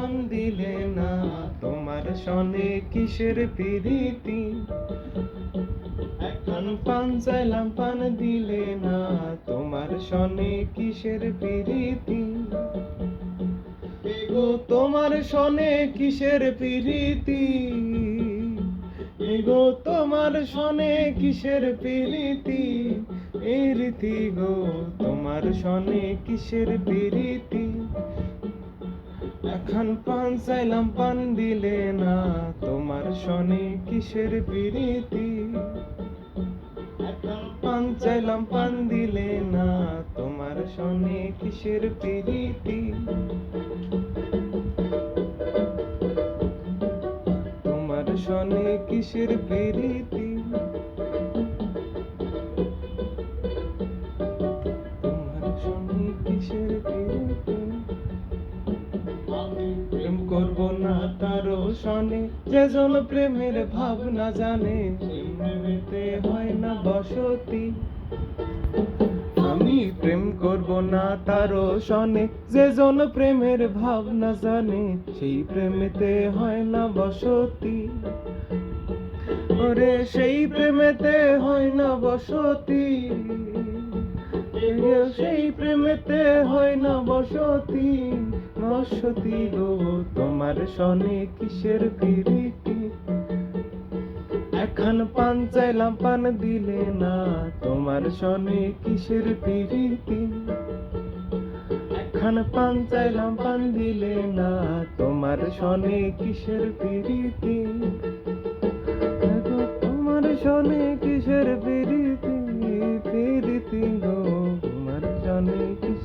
পান দিলে না, তোমার সনে কিসের প্রীতি? এখন পান চাইলাম পান দিলে না, তোমার সনে কিসের প্রীতি? এগো তোমার সনে কিসের প্রীতি? এগো তোমার সনে কিসের প্রীতি? এই রীতি গো তোমার সনে কিসের প্রীতি? এখন পান চাইলাম পান দিলে না, তোমার সনে কিসের প্রীতি? এখন পান চাইলাম পান দিলে না, তোমার সনে কিসের প্রীতি? তোমার সনে কিসের প্রীতি? তোমার সনে কিসের প্রীতি? প্রেম করব না তারও সনে, যে জন প্রেমের ভাবনা জানে, প্রেমেতে হয় না বসতি। আমি প্রেম করব না তারও সনে, যে জন প্রেমের ভাবনা জানে, সেই প্রেমেতে হয় না বসতি। ওরে সেই প্রেমেতে হয় না বসতি, সেই প্রেমেতে হয় না বসতি। বসতি গো তোমার সনে কিসের প্রীতি? এখন পান চাইলাম পান দিলে না, তোমার সনে কিসের প্রীতি? এখন পান চাইলাম পান দিলে না, তোমার সনে কিসের প্রীতি? তোমার সনে কিসের প্রীতি? প্রীতি গো তোমার সনে কিসের